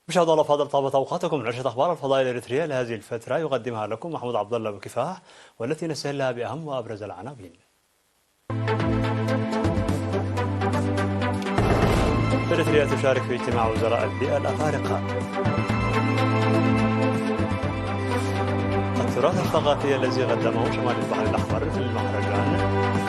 مشاهدينا الأفاضل، طابت أوقاتكم. نشرة أخبار الفضاء الإريترية لهذه الفترة يقدمها لكم محمود عبد الله بكفاح، والتي نستهلها بأهم وأبرز العناوين. إريتريا تشارك في اجتماع وزراء البيئة الأفارقة. التراث الثقافي الذي قدمه شمال البحر الأحمر في المهرجان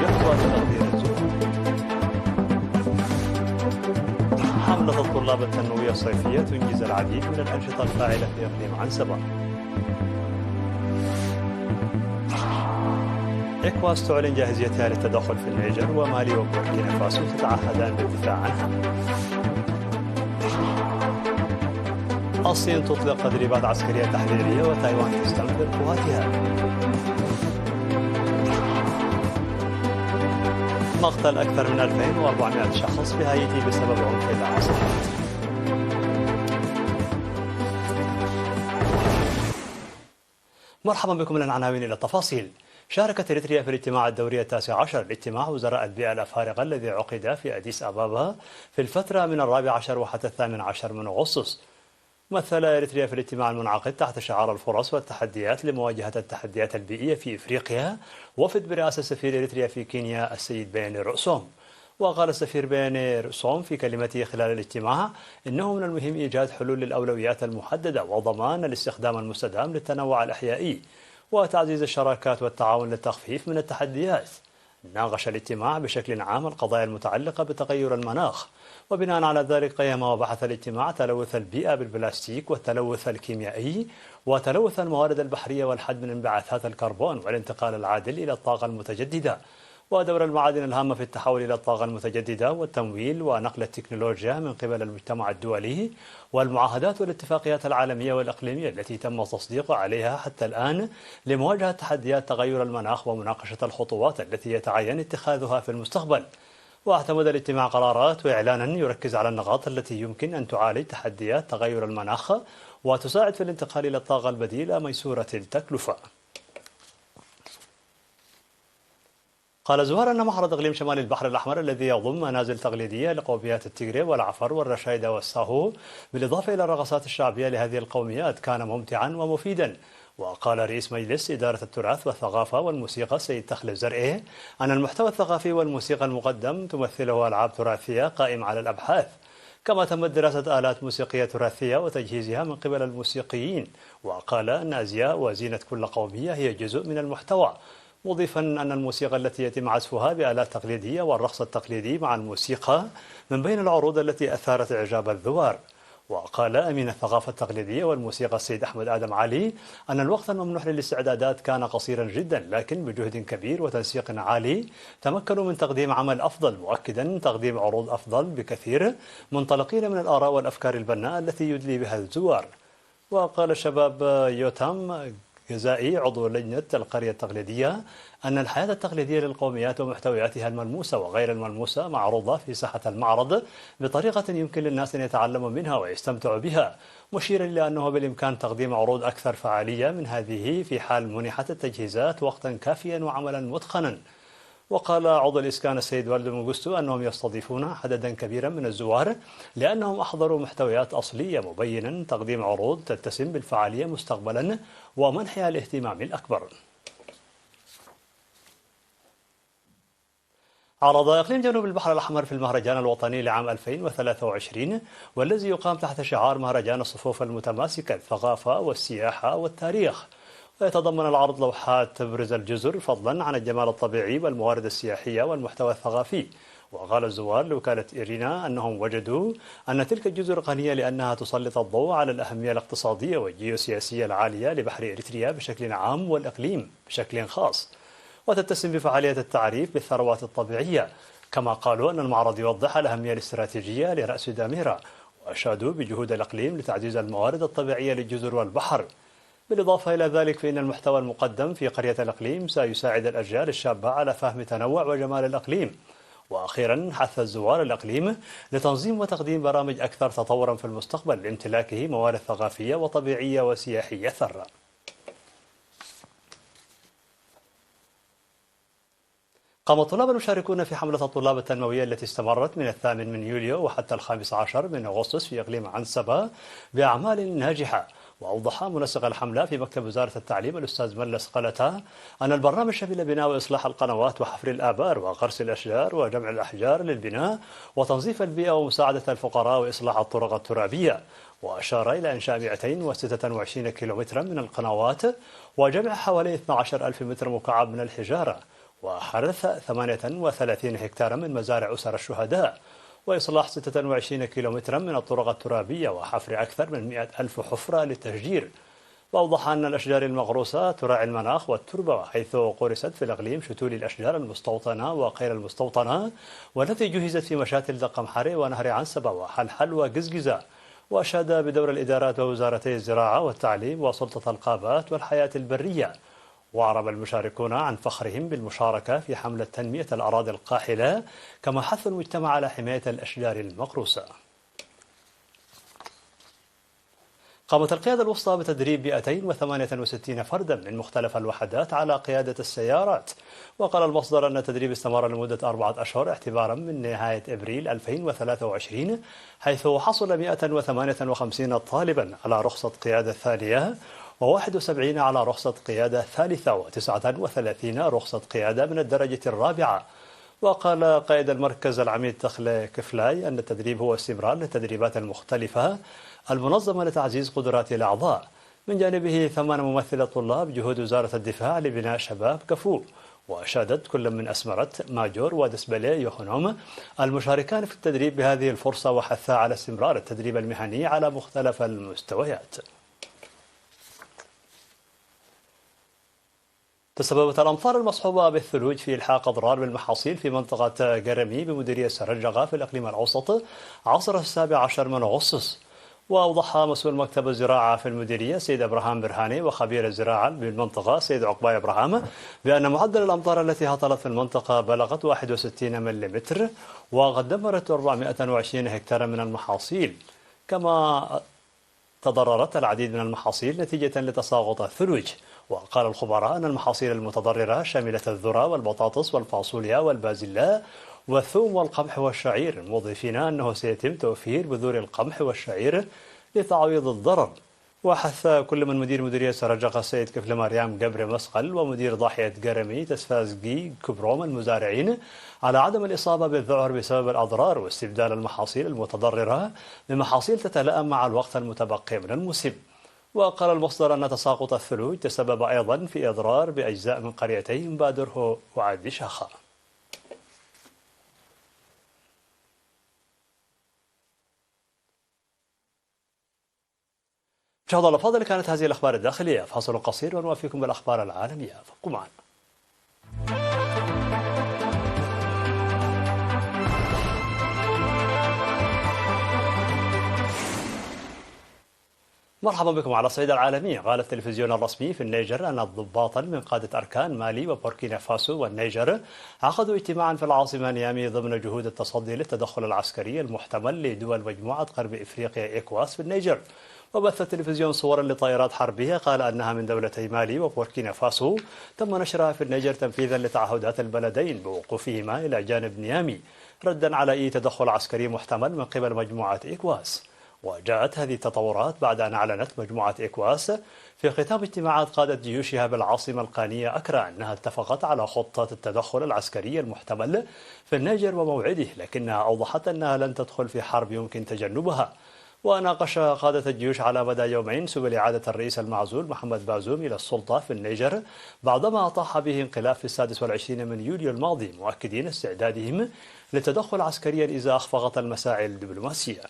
يحظى بتقدير الزملاء. حملة الطلاب التنموية الصيفية تنجز العديد من الأنشطة الفاعلة في إقليم عنسبة. إكواس تعلن جاهزيتها للتدخل في النيجر، ومالي وبوركينا فاسو تتعهدان بالدفاع عنها. الصين تطلق تدريبات عسكرية تحذيرية، وتايوان تستنفر قواتها. مقتل أكثر من 2400 شخص في هايتي بسبب عنف العاصفة. مرحبا بكم من العناوين إلى التفاصيل. شاركت إريتريا في الاجتماع الدوري التاسع عشر لاجتماع وزراء البيئة الأفارقة الذي عقد في أديس أبابا في الفترة من 14 وحتى 18 من أغسطس. مثل إريتريا في الاجتماع المنعقد تحت شعار الفرص والتحديات لمواجهة التحديات البيئية في إفريقيا وفد برئاسة سفير إريتريا في كينيا السيد بياني رؤسوم. وقال السفير بياني رؤسوم في كلمته خلال الاجتماع إنه من المهم إيجاد حلول للأولويات المحددة وضمان الاستخدام المستدام للتنوع الأحيائي وتعزيز الشراكات والتعاون للتخفيف من التحديات. ناقش الاجتماع بشكل عام القضايا المتعلقة بتغير المناخ، وبناء على ذلك قيم وبحث الاجتماع تلوث البيئة بالبلاستيك والتلوث الكيميائي وتلوث الموارد البحرية والحد من انبعاثات الكربون والانتقال العادل إلى الطاقة المتجددة، ودور المعادن الهامة في التحول إلى الطاقة المتجددة والتمويل ونقل التكنولوجيا من قبل المجتمع الدولي والمعاهدات والاتفاقيات العالمية والإقليمية التي تم التصديق عليها حتى الآن لمواجهة تحديات تغير المناخ ومناقشة الخطوات التي يتعين اتخاذها في المستقبل. واعتمد الاجتماع قرارات وإعلانا يركز على النقاط التي يمكن أن تعالج تحديات تغير المناخ وتساعد في الانتقال إلى الطاقة البديلة ميسورة التكلفة. قال زوار أن معرض إقليم شمال البحر الأحمر الذي يضم منازل تقليدية لقوميات التيغري والعفر والرشايدة والساهو بالإضافة إلى الرقصات الشعبية لهذه القوميات كان ممتعا ومفيدا. وقال رئيس مجلس إدارة التراث والثقافة والموسيقى السيد تخلف زرئي أن المحتوى الثقافي والموسيقى المقدم تمثله ألعاب تراثية قائمة على الأبحاث، كما تمت دراسة آلات موسيقية تراثية وتجهيزها من قبل الموسيقيين. وقال أن أزياء وزينة كل قومية هي جزء من المحتوى، مضيفا أن الموسيقى التي يتم عزفها بآلات تقليدية والرقص التقليدي مع الموسيقى من بين العروض التي أثارت إعجاب الزوار. وقال أمين الثقافة التقليدية والموسيقى السيد أحمد آدم علي أن الوقت الممنوح للاستعدادات كان قصيرا جدا، لكن بجهد كبير وتنسيق عالي تمكنوا من تقديم عمل أفضل، مؤكدا تقديم عروض أفضل بكثير منطلقين من الآراء والأفكار البناءة التي يدلي بها الزوار. وقال الشباب يوتام جزائي عضو لجنة القرية التقليدية أن الحياة التقليدية للقوميات ومحتوياتها الملموسة وغير الملموسة معروضة في ساحة المعرض بطريقة يمكن للناس أن يتعلموا منها ويستمتعوا بها، مشيرا إلى أنه بالإمكان تقديم عروض أكثر فعالية من هذه في حال منحت التجهيزات وقتا كافيا وعملا متقنا. وقال عضو الإسكان السيد والد منغستو أنهم يستضيفون عددا كبيرا من الزوار لأنهم أحضروا محتويات أصلية، مبينا تقديم عروض تتسم بالفعالية مستقبلا ومنحها الاهتمام الأكبر. عرض إقليم جنوب البحر الأحمر في المهرجان الوطني لعام 2023 والذي يقام تحت شعار مهرجان الصفوف المتماسكة الثقافة والسياحة والتاريخ، ويتضمن العرض لوحات تبرز الجزر فضلا عن الجمال الطبيعي والموارد السياحية والمحتوى الثقافي. وقال الزوار لوكالة إيرينا أنهم وجدوا أن تلك الجزر غنية لأنها تسلط الضوء على الأهمية الاقتصادية والجيوسياسية العالية لبحر إريتريا بشكل عام والإقليم بشكل خاص، وتتسم بفعالية التعريف بالثروات الطبيعية. كما قالوا أن المعرض يوضح الأهمية الاستراتيجية لرأس داميرا، وأشادوا بجهود الإقليم لتعزيز الموارد الطبيعية للجزر والبحر. بالإضافة إلى ذلك فإن المحتوى المقدم في قرية الإقليم سيساعد الأجيال الشابة على فهم تنوع وجمال الإقليم. وأخيرا حث الزوار الإقليم لتنظيم وتقديم برامج أكثر تطورا في المستقبل لامتلاكه موارد ثقافية وطبيعية وسياحية ثرة. قام الطلاب المشاركون في حملة الطلاب التنموية التي استمرت من 8 يوليو وحتى 15 أغسطس في إقليم عنسبة بأعمال ناجحة. وأوضح منسق الحملة في مكتب وزارة التعليم الأستاذ ملس قلتا أن البرنامج شمل بناء وإصلاح القنوات وحفر الآبار وغرس الأشجار وجمع الأحجار للبناء وتنظيف البيئة ومساعدة الفقراء وإصلاح الطرق الترابية. وأشار إلى إنشاء 226 كيلومترا من القنوات وجمع حوالي 12 ألف متر مكعب من الحجارة وحرث 38 هكتارا من مزارع أسر الشهداء وإصلاح 26 كيلومترا من الطرق الترابية وحفر أكثر من 100 ألف حفرة للتشجير. وأوضح أن الأشجار المغروسة تراعي المناخ والتربة حيث غرست في الإقليم شتول الأشجار المستوطنة وغير المستوطنة والتي جهزت في مشاتل دقم حري ونهر عنسبة وحلحل وقزقزة. وأشاد بدور الإدارات ووزارتي الزراعة والتعليم وسلطة الغابات والحياة البرية. وأعرب المشاركون عن فخرهم بالمشاركة في حملة تنمية الأراضي القاحلة كما حثوا المجتمع على حماية الأشجار المغروسة. قامت القيادة الوسطى بتدريب 268 فردا من مختلف الوحدات على قيادة السيارات. وقال المصدر أن التدريب استمر لمدة 4 أشهر اعتبارا من نهاية أبريل 2023 حيث حصل 158 طالبا على رخصة قيادة ثانية و71 على رخصة قيادة ثالثة و39 رخصة قيادة من الدرجة الرابعة. وقال قائد المركز العميد تخلي كفلاي أن التدريب هو استمرار للتدريبات المختلفة المنظمة لتعزيز قدرات الأعضاء. من جانبه ثمن ممثل الطلاب جهود وزارة الدفاع لبناء شباب كفو. وأشادت كل من أسمرت ماجور ودسبلي يوهنوم المشاركان في التدريب بهذه الفرصة وحثا على استمرار التدريب المهني على مختلف المستويات. تسببت الأمطار المصحوبة بالثلوج في إلحاق أضرار بالمحاصيل في منطقة قرمي بمديرية سرنجقة في الإقليم الأوسط عصر 17 من أغسطس. وأوضح مسؤول مكتب الزراعة في المديرية سيد إبراهيم برهاني وخبير الزراعة بالمنطقة سيد عقباي إبراهيم بأن معدل الأمطار التي هطلت في المنطقة بلغت 61 ملم وقد دمرت 420 هكتارا من المحاصيل. كما تضررت العديد من المحاصيل نتيجة لتساقط الثلوج. وقال الخبراء أن المحاصيل المتضررة شملت الذرة والبطاطس والفاصوليا والبازلاء والثوم والقمح والشعير مضيفين أنه سيتم توفير بذور القمح والشعير لتعويض الضرر. وحث كل من مدير مديرية سرنجقة السيد كفل مريم قبر مسقل ومدير ضاحية قرمي تسفازقي كبروم المزارعين على عدم الإصابة بالذعر بسبب الأضرار واستبدال المحاصيل المتضررة بمحاصيل تتلائم مع الوقت المتبقي من الموسم. وقال المصدر أن تساقط الثلوج تسبب أيضا في إضرار بأجزاء من قريتين بادره وعد شاخة. مشاهدينا الأفاضل، كانت هذه الأخبار الداخلية. فاصل قصير ونوافيكم بالأخبار العالمية، فابقوا معنا. مرحبا بكم على الصعيد العالمي. قال التلفزيون الرسمي في النيجر أن ضباطا من قادة أركان مالي وبوركينا فاسو والنيجر عقدوا اجتماعا في العاصمة نيامي ضمن جهود التصدي للتدخل العسكري المحتمل لدول مجموعة غرب إفريقيا إيكواس في النيجر. وبث التلفزيون صورا لطائرات حربية قال أنها من دولتي مالي وبوركينا فاسو تم نشرها في النيجر تنفيذا لتعهدات البلدين بوقوفهما إلى جانب نيامي ردا على أي تدخل عسكري محتمل من قبل مجموعة إيكواس. وجاءت هذه التطورات بعد أن أعلنت مجموعة إيكواس في ختام اجتماعات قادة جيوشها بالعاصمة القانية أكرا أنها اتفقت على خطة التدخل العسكري المحتمل في النيجر وموعده، لكنها أوضحت أنها لن تدخل في حرب يمكن تجنبها. وناقش قادة الجيوش على مدى يومين سبل إعادة الرئيس المعزول محمد بازوم إلى السلطة في النيجر بعدما طاح به انقلاب في 26 من يوليو الماضي، مؤكدين استعدادهم للتدخل عسكريا إذا أخفقت المساعي الدبلوماسية.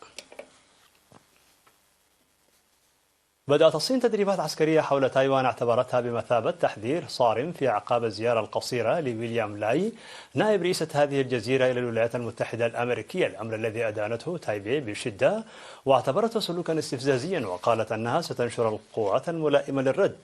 بدأت الصين تدريبات عسكرية حول تايوان اعتبرتها بمثابة تحذير صارم في أعقاب الزيارة القصيرة لويليام لاي نائب رئيسة هذه الجزيرة إلى الولايات المتحدة الأمريكية، الأمر الذي أدانته تايبي بشدة واعتبرته سلوكا استفزازيا، وقالت أنها ستنشر القوات الملائمة للرد.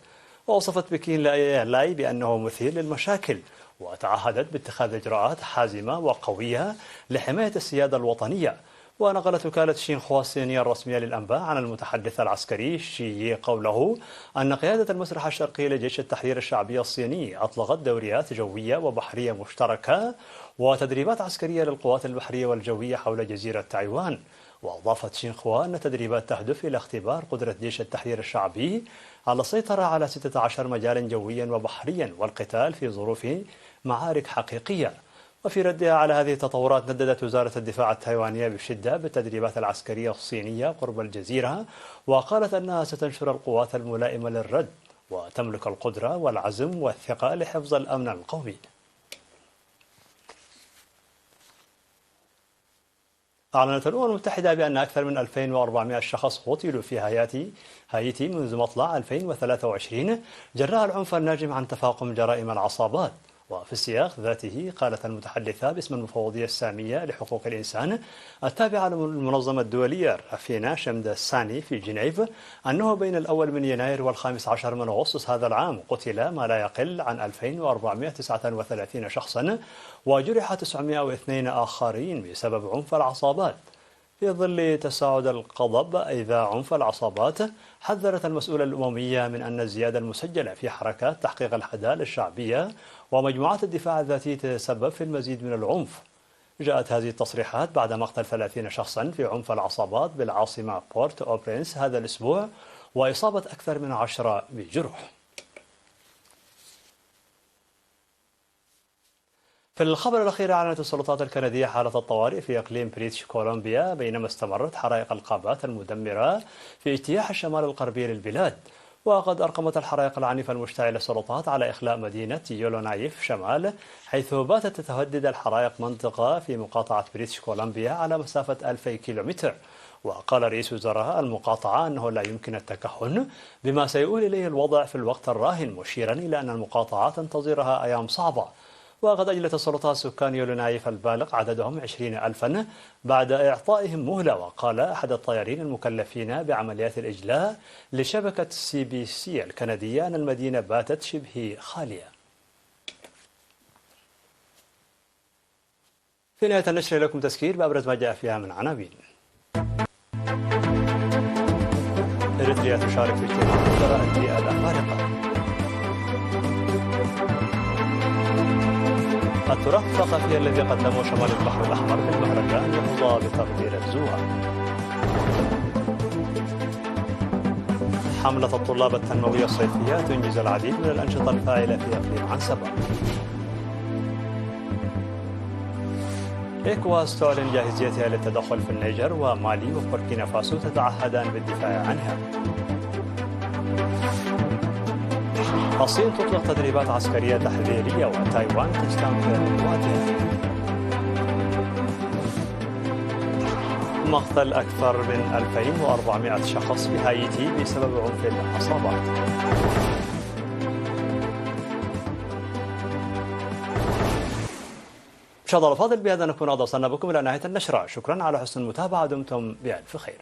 ووصفت بكين لاي بأنه مثير للمشاكل، وتعهدت باتخاذ إجراءات حازمة وقوية لحماية السيادة الوطنية. ونقلت وكالة شينخوا الصينية الرسمية للأنباء عن المتحدث العسكري شي قوله أن قيادة المسرح الشرقي لجيش التحرير الشعبي الصيني أطلقت دوريات جوية وبحرية مشتركة وتدريبات عسكرية للقوات البحرية والجوية حول جزيرة تايوان. وأضافت شينخوا أن التدريبات تهدف إلى اختبار قدرة جيش التحرير الشعبي على السيطرة على 16 مجالا جويا وبحريا والقتال في ظروف معارك حقيقية. وفي ردها على هذه التطورات نددت وزارة الدفاع التايوانية بشدة بالتدريبات العسكرية الصينية قرب الجزيرة، وقالت أنها ستنشر القوات الملائمة للرد وتملك القدرة والعزم والثقة لحفظ الأمن القومي. أعلنت الأمم المتحدة بأن أكثر من 2400 شخص قتلوا في هايتي منذ مطلع 2023 جراء العنف الناجم عن تفاقم جرائم العصابات. وفي السياق ذاته قالت المتحدثة باسم المفوضية السامية لحقوق الإنسان التابعة للمنظمة الدولية رافينا شمداساني في جنيف أنه بين الأول من يناير والخامس عشر من أغسطس هذا العام قتل ما لا يقل عن 2439 شخصا وجرح 902 آخرين بسبب عنف العصابات. في ظل تصاعد الغضب إذا عنف العصابات، حذرت المسؤولة الأممية من أن الزيادة المسجلة في حركات تحقيق العدالة الشعبية ومجموعات الدفاع الذاتي تتسبب في المزيد من العنف. جاءت هذه التصريحات بعد مقتل 30 شخصا في عنف العصابات بالعاصمة بورت أو برنس هذا الأسبوع وإصابة أكثر من 10 بجروح. في الخبر الأخير، أعلنت السلطات الكندية حالة الطوارئ في إقليم بريتش كولومبيا بينما استمرت حرائق الغابات المدمرة في اجتياح الشمال الغربي للبلاد. وقد أرقمت الحرائق العنيفة المشتعلة السلطات على إخلاء مدينة يولونايف شمال، حيث باتت تتهدد الحرائق منطقة في مقاطعة بريتش كولومبيا على مسافة 2000 كيلومتر. وقال رئيس وزراء المقاطعة أنه لا يمكن التكهن بما سيؤول إليه الوضع في الوقت الراهن، مشيرا إلى أن المقاطعة تنتظرها أيام صعبة. وقد أجلت السلطات سكان يولونايف البالغ عددهم 20,000 بعد إعطائهم مهلة. وقال أحد الطيارين المكلفين بعمليات الإجلاء لشبكة CBC الكندية أن المدينة باتت شبه خالية. في نهاية النشر لكم تذكير بأبرز ما جاء فيها من عناوين. إريتريا تشارك في اجتماع وزراء البيئة الأفارقة. التراث الثقافي الذي قدمه شمال البحر الأحمر بالمهرجان يحظى بتقدير الزوار. حملة الطلاب التنموية الصيفية تنجز العديد من الأنشطة الفاعلة في إقليم عنسبة. إيكواس تعلن جاهزيتها للتدخل في النيجر، ومالي وبوركينا فاسو تتعهدان بالدفاع عنها. الصين تطلق تدريبات عسكرية تحذيرية وتايوان تستنكر المواجهة. مقتل أكثر من 2400 شخص في هايتي بسبب عنف العصابات. مشاهدينا الفاضل، بهذا نكون قد وصلنا بكم إلى نهاية النشرة. شكرا على حسن المتابعة، دمتم بألف خير.